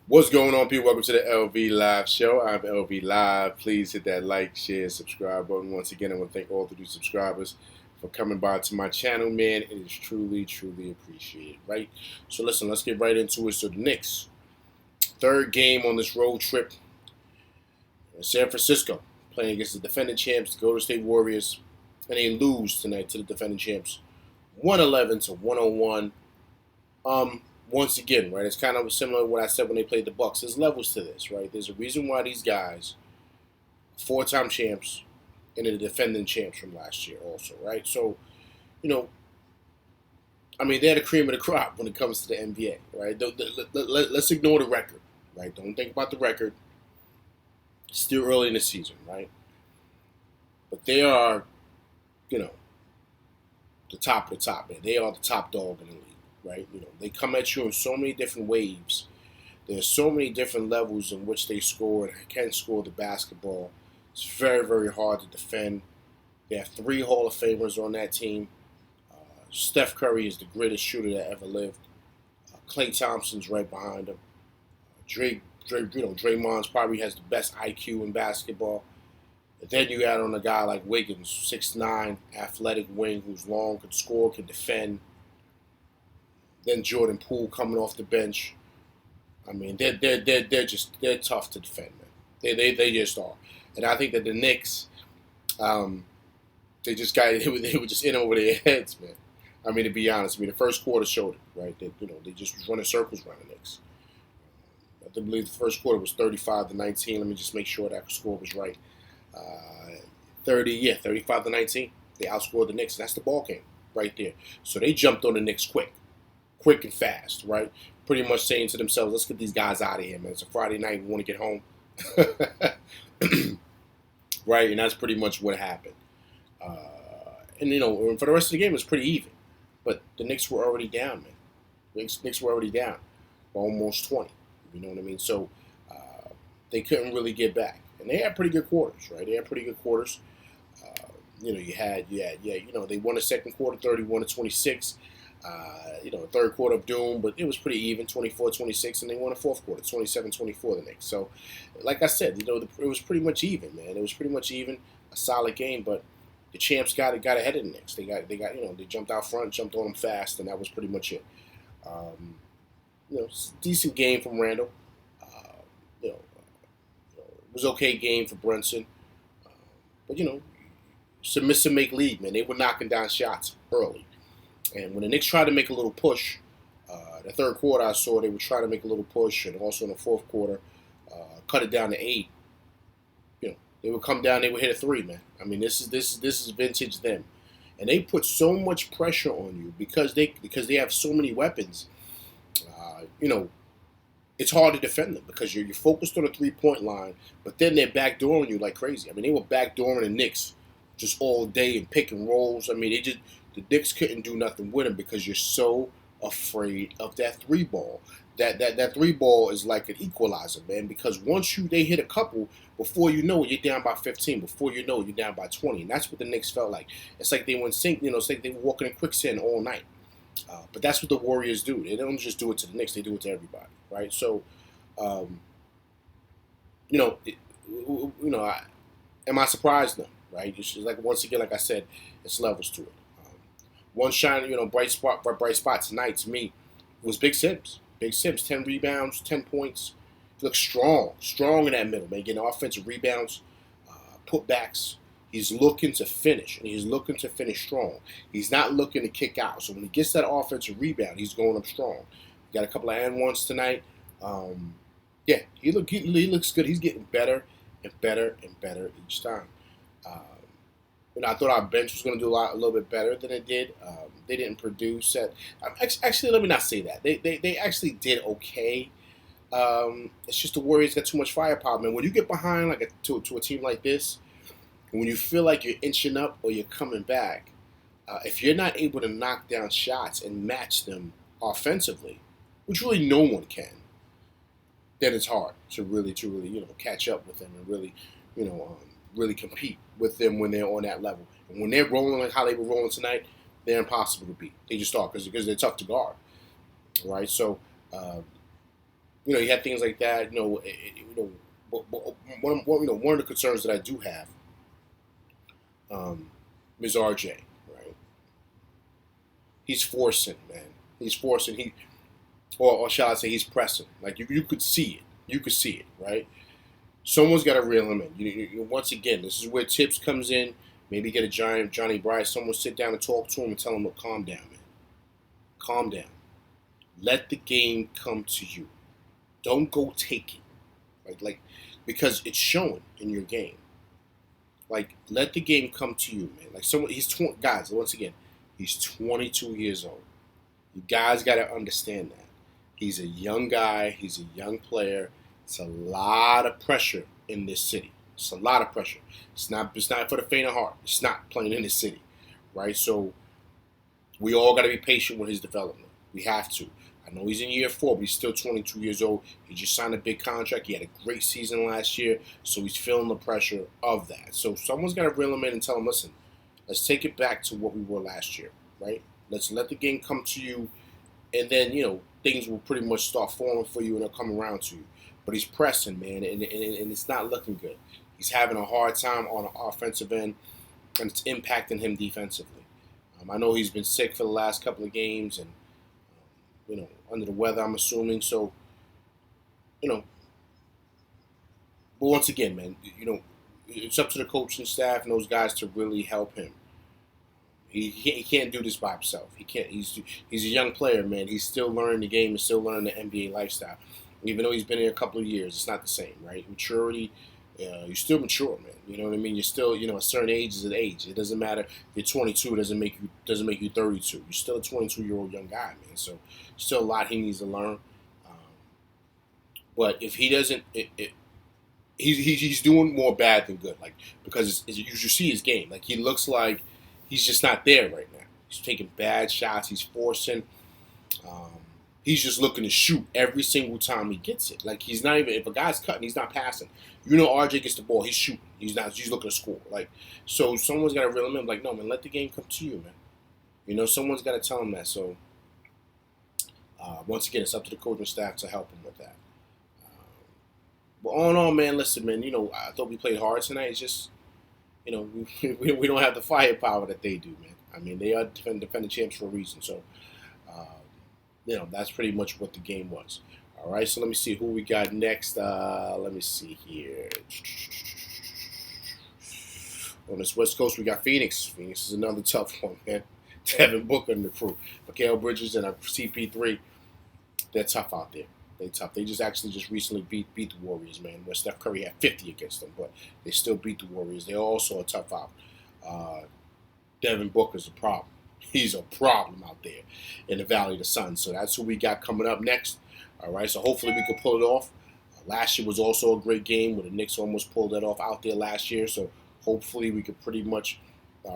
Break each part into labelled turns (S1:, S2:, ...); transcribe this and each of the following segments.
S1: What's going on, people? Welcome to the LV Live Show. I'm LV Live. Please hit that like, share, subscribe button. Once again, I want to thank all the new subscribers for coming by to my channel, man. It is truly, truly appreciated, right? So listen, let's get right into it. So the Knicks, third game on this road trip in San Francisco, playing against the defending champs, the Golden State Warriors, and they lose tonight to the defending champs, 111 to 101. Once again, right, it's kind of similar to what I said when they played the Bucks. There's levels to this, right? There's a reason why these guys, four-time champs, and the defending champs from last year, also, right? So, you know, I mean, they're the cream of the crop when it comes to the NBA, right? Let's ignore the record, right? Don't think about the record. It's still early in the season, right? But they are, you know, the top of the top, man. They are the top dog in the league, right? You know, they come at you in so many different waves. There's so many different levels in which they score and can score the basketball. It's very, very hard to defend. They have three Hall of Famers on that team. Steph Curry is the greatest shooter that ever lived. Klay Thompson's right behind him. Draymond's probably has the best IQ in basketball. And then you add on a guy like Wiggins, 6'9", athletic wing, who's long, can score, can defend. Then Jordan Poole coming off the bench. I mean, they're tough to defend, man. They just are. And I think that the Knicks, they were just in over their heads, man. I mean, to be honest, I mean the first quarter showed it, right? They just was running circles around the Knicks. I believe the first quarter was 35-19. Let me just make sure that score was right. 35-19. They outscored the Knicks. And that's the ball game right there. So they jumped on the Knicks quick and fast, right? Pretty much saying to themselves, let's get these guys out of here, man. It's a Friday night. We want to get home. Right? And that's pretty much what happened. And, you know, for the rest of the game, it was pretty even. But the Knicks were already down, man. Knicks were already down by almost 20. You know what I mean? So they couldn't really get back. And they had pretty good quarters, right? They had pretty good quarters. You know, they won the second quarter 31-26. Third quarter of doom, but it was pretty even, 24-26, and they won the fourth quarter, 27-24, the Knicks. So, like I said, it was pretty much even, man. It was pretty much even, a solid game, but the champs got ahead of the Knicks. They jumped out front, jumped on them fast, and that was pretty much it. Decent game from Randall. It was okay game for Brunson. But, submissive make lead, man. They were knocking down shots early. And when the Knicks tried to make a little push, the third quarter I saw they were trying to make a little push, and also in the fourth quarter, cut it down to 8. They would come down, they would hit a 3, man. I mean, this is vintage them, and they put so much pressure on you because they have so many weapons. It's hard to defend them because you're focused on the 3-point line, but then they're backdooring you like crazy. I mean, they were backdooring the Knicks just all day and pick and rolls. I mean, the Knicks couldn't do nothing with them because you're so afraid of that 3 ball. That 3 ball is like an equalizer, man. Because once they hit a couple, before you know it, you're down by 15. Before you know it, you're down by 20, and that's what the Knicks felt like. It's like they went sink. It's like they were walking in quicksand all night. But that's what the Warriors do. They don't just do it to the Knicks; they do it to everybody, right? So, am I surprised? No, right? It's just like, once again, like I said, it's levels to it. One shining, bright spot tonight to me was Big Sims. Big Sims, 10 rebounds, 10 points. He looks strong in that middle, man. Getting offensive rebounds, putbacks. He's looking to finish, and he's looking to finish strong. He's not looking to kick out. So when he gets that offensive rebound, he's going up strong. Got a couple of and ones tonight. He looks good. He's getting better and better and better each time. I thought our bench was going to do a little bit better than it did. They didn't produce at. Actually, let me not say that. They actually did okay. It's just the Warriors got too much firepower, man. When you get behind to a team like this, when you feel like you're inching up or you're coming back, if you're not able to knock down shots and match them offensively, which really no one can, then it's hard to really catch up with them and really compete with them when they're on that level. And when they're rolling like how they were rolling tonight, they're impossible to beat. They just are because they're tough to guard, right? So You had things like that. One of the concerns that I do have is RJ. Right, he's forcing, man. He's forcing. Or shall I say, he's pressing. Like you could see it. You could see it, right? Someone's got to reel him in. Once again, this is where Tips comes in. Maybe get a giant Johnny Bryce. Someone sit down and talk to him and tell him, "Look, calm down, man. Calm down. Let the game come to you. Don't go take it. Because it's showing in your game. Like, let the game come to you, man. Like, guys. Once again, he's 22 years old. You guys got to understand that. He's a young guy. He's a young player. It's a lot of pressure in this city. It's a lot of pressure. It's not for the faint of heart. It's not playing in the city, right? So we all got to be patient with his development. We have to. I know he's in year 4, but he's still 22 years old. He just signed a big contract. He had a great season last year, so he's feeling the pressure of that. So someone's got to reel him in and tell him, listen, let's take it back to what we were last year, right? Let's let the game come to you, and then, things will pretty much start falling for you and they'll come around to you. But he's pressing, man, and it's not looking good. He's having a hard time on the offensive end, and it's impacting him defensively. I know he's been sick for the last couple of games and, under the weather, I'm assuming. So, but once again, man, it's up to the coaching staff and those guys to really help him. He can't do this by himself. He can't. He's a young player, man. He's still learning the game and still learning the NBA lifestyle. Even though he's been here a couple of years, it's not the same, right? Maturity, you're still mature, man. You know what I mean? You're still, a certain age is an age. It doesn't matter if you're 22. It doesn't make you 32. You're still a 22-year-old young guy, man. So still a lot he needs to learn. But if he doesn't, he's doing more bad than good. Like, because you see his game. Like, he looks like he's just not there right now. He's taking bad shots. He's forcing. He's just looking to shoot every single time he gets it. Like, he's not even, if a guy's cutting, he's not passing. RJ gets the ball, he's shooting. He's looking to score. Like, so someone's got to reel him in. Like, no, man, let the game come to you, man. Someone's got to tell him that. So, once again, it's up to the coaching staff to help him with that. But all in all, man, listen, man, I thought we played hard tonight. It's just, we don't have the firepower that they do, man. I mean, they are defending champs for a reason. So, that's pretty much what the game was. All right, so let me see who we got next. Let me see here. On this West Coast, we got Phoenix. Phoenix is another tough one, man. Devin Booker and the crew. Mikal Bridges and CP3, they're tough out there. They're tough. They just recently beat the Warriors, man, where Steph Curry had 50 against them, but they still beat the Warriors. They're also a tough out. Devin Booker's a problem. He's a problem out there in the Valley of the Sun. So that's who we got coming up next. All right, so hopefully we can pull it off. Last year was also a great game where the Knicks almost pulled that off out there last year. So hopefully we could pretty much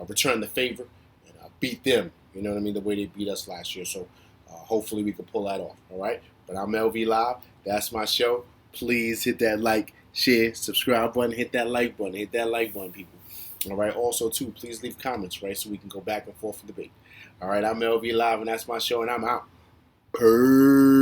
S1: return the favor and beat them, you know what I mean, the way they beat us last year. So hopefully we can pull that off, all right? But I'm LV Live. That's my show. Please hit that like, share, subscribe button. Hit that like button. Hit that like button, people. All right. Also, too, please leave comments, right, so we can go back and forth and debate. All right. I'm LV Live, and that's my show, and I'm out. Peace.